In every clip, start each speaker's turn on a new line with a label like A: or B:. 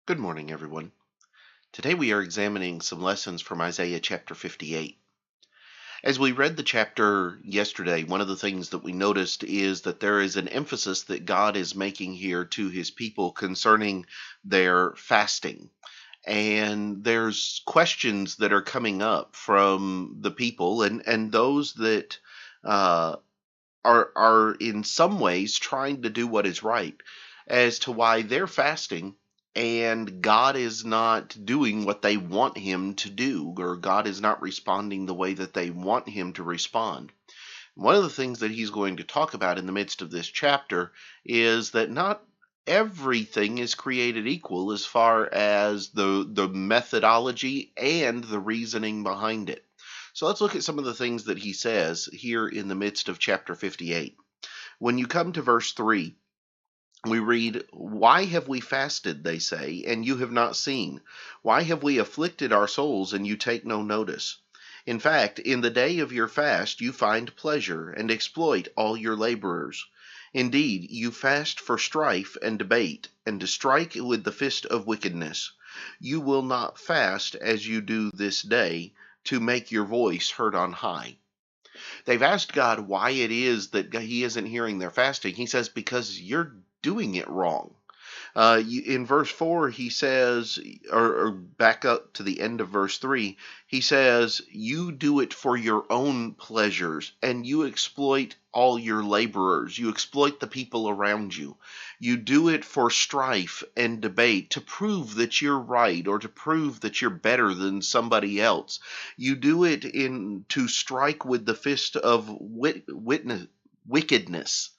A: Good morning, everyone. Today we are examining some lessons from Isaiah chapter 58. As we read the chapter yesterday, one of the things that we noticed is that there is an emphasis that God is making here to his people concerning their fasting. And there's questions that are coming up from the people and those that uh, are in some ways trying to do what is right as to why they're fasting and God is not doing what they want him to do, or God is not responding the way that they want him to respond. One of the things that he's going to talk about in the midst of this chapter is that not everything is created equal as far as the methodology and the reasoning behind it. So let's look at some of the things that he says here in the midst of chapter 58. When you come to verse 3, we read, "Why have we fasted, they say, and you have not seen? Why have we afflicted our souls, and you take no notice? In fact, in the day of your fast you find pleasure, and exploit all your laborers. Indeed, you fast for strife and debate, and to strike with the fist of wickedness. You will not fast as you do this day, to make your voice heard on high." They've asked God why it is that he isn't hearing their fasting. He says, because you're doing it wrong. In verse 4, he says, or back up to the end of verse 3, he says, "You do it for your own pleasures, and you exploit all your laborers. You exploit the people around you. You do it for strife and debate, to prove that you're right or to prove that you're better than somebody else. You do it to strike with the fist of wickedness."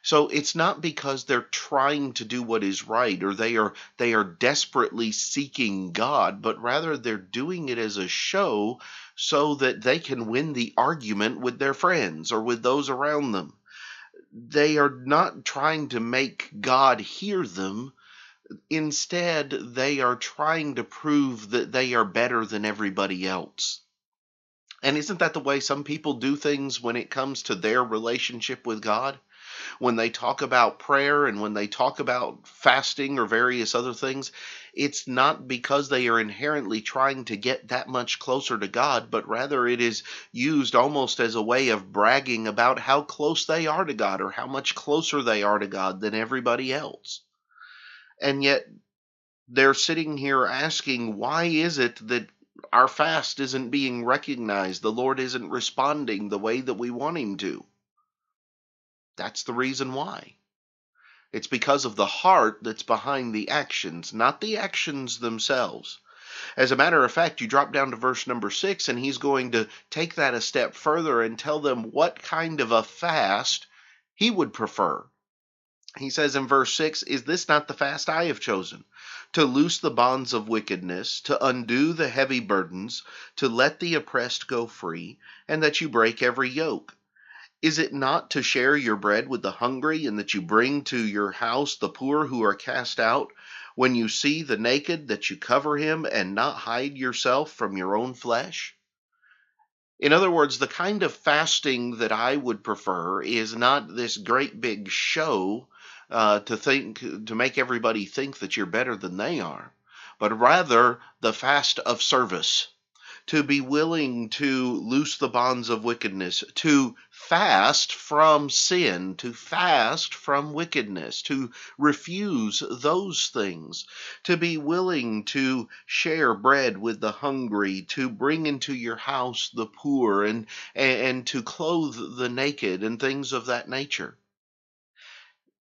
A: So it's not because they're trying to do what is right, or they are desperately seeking God, but rather they're doing it as a show so that they can win the argument with their friends or with those around them. They are not trying to make God hear them. Instead, they are trying to prove that they are better than everybody else. And isn't that the way some people do things when it comes to their relationship with God? When they talk about prayer and when they talk about fasting or various other things, it's not because they are inherently trying to get that much closer to God, but rather it is used almost as a way of bragging about how close they are to God or how much closer they are to God than everybody else. And yet they're sitting here asking, why is it that our fast isn't being recognized? The Lord isn't responding the way that we want him to. That's the reason why. It's because of the heart that's behind the actions, not the actions themselves. As a matter of fact, you drop down to verse number 6, and he's going to take that a step further and tell them what kind of a fast he would prefer. He says in verse 6, "Is this not the fast I have chosen? To loose the bonds of wickedness, to undo the heavy burdens, to let the oppressed go free, and that you break every yoke. Is it not to share your bread with the hungry, and that you bring to your house the poor who are cast out? When you see the naked, that you cover him, and not hide yourself from your own flesh?" In other words, the kind of fasting that I would prefer is not this great big show to make everybody think that you're better than they are, but rather the fast of service, to be willing to loose the bonds of wickedness, to fast from sin, to fast from wickedness, to refuse those things, to be willing to share bread with the hungry, to bring into your house the poor, and to clothe the naked, and things of that nature.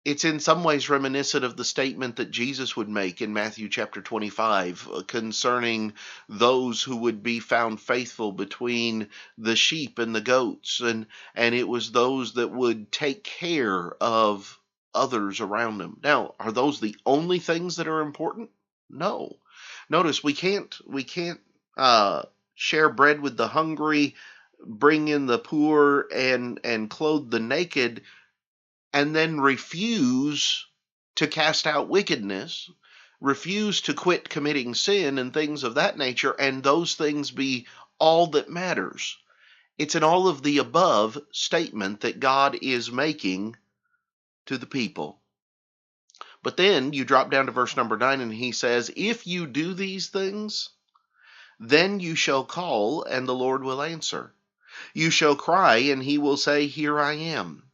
A: It's in some ways reminiscent of the statement that Jesus would make in Matthew chapter 25 concerning those who would be found faithful between the sheep and the goats. And it was those that would take care of others around them. Now, are those the only things that are important? No. Notice we can't share bread with the hungry, bring in the poor, and clothe the naked, and then refuse to cast out wickedness, refuse to quit committing sin and things of that nature, and those things be all that matters. It's an all of the above statement that God is making to the people. But then you drop down to verse number 9, and he says, if you do these things, then you shall call, and the Lord will answer. You shall cry, and he will say, here I am.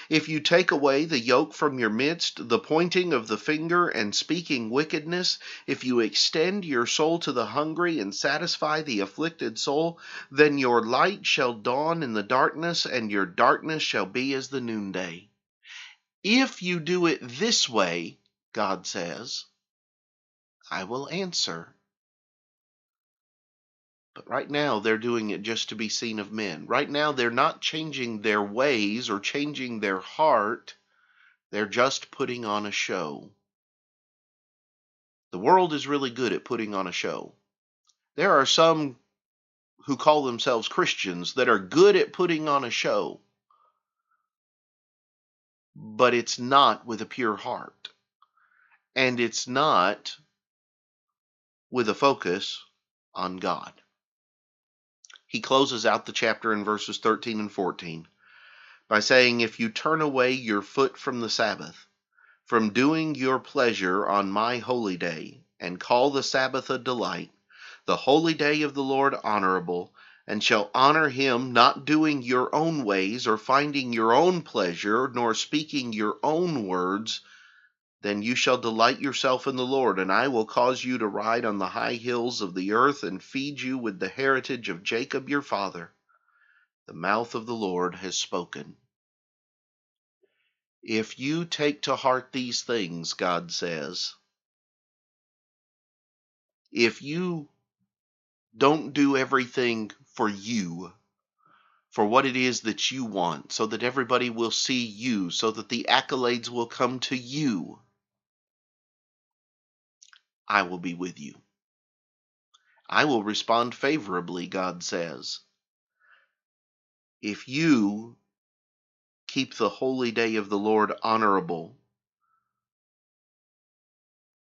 A: If you take away the yoke from your midst, the pointing of the finger and speaking wickedness, if you extend your soul to the hungry and satisfy the afflicted soul, then your light shall dawn in the darkness, and your darkness shall be as the noonday. If you do it this way, God says, I will answer. But right now, they're doing it just to be seen of men. Right now, they're not changing their ways or changing their heart. They're just putting on a show. The world is really good at putting on a show. There are some who call themselves Christians that are good at putting on a show. But it's not with a pure heart. And it's not with a focus on God. He closes out the chapter in verses 13 and 14 by saying, if you turn away your foot from the Sabbath, from doing your pleasure on my holy day, and call the Sabbath a delight, the holy day of the Lord honorable, and shall honor him, not doing your own ways, or finding your own pleasure, nor speaking your own words, then you shall delight yourself in the Lord, and I will cause you to ride on the high hills of the earth, and feed you with the heritage of Jacob your father. The mouth of the Lord has spoken. If you take to heart these things, God says, if you don't do everything for you, for what it is that you want, so that everybody will see you, so that the accolades will come to you, I will be with you. I will respond favorably, God says. If you keep the holy day of the Lord honorable,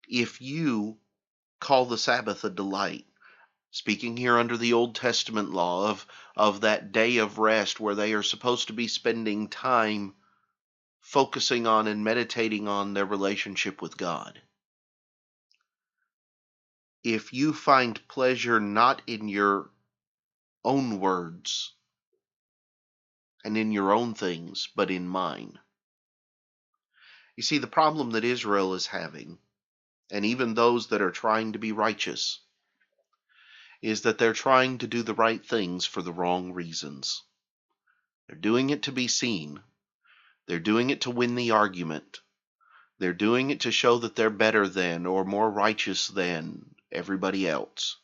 A: if you call the Sabbath a delight, speaking here under the Old Testament law of that day of rest where they are supposed to be spending time focusing on and meditating on their relationship with God. If you find pleasure not in your own words and in your own things, but in mine. You see, the problem that Israel is having, and even those that are trying to be righteous, is that they're trying to do the right things for the wrong reasons. They're doing it to be seen. They're doing it to win the argument. They're doing it to show that they're better than or more righteous than everybody else.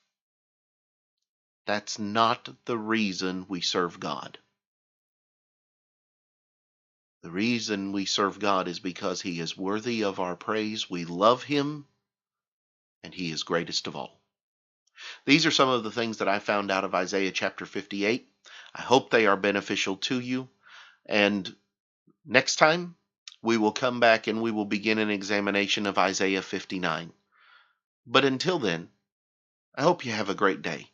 A: That's not the reason we serve God. The reason we serve God is because He is worthy of our praise. We love Him, and He is greatest of all. These are some of the things that I found out of Isaiah chapter 58. I hope they are beneficial to you. And next time, we will come back and we will begin an examination of Isaiah 59. But until then, I hope you have a great day.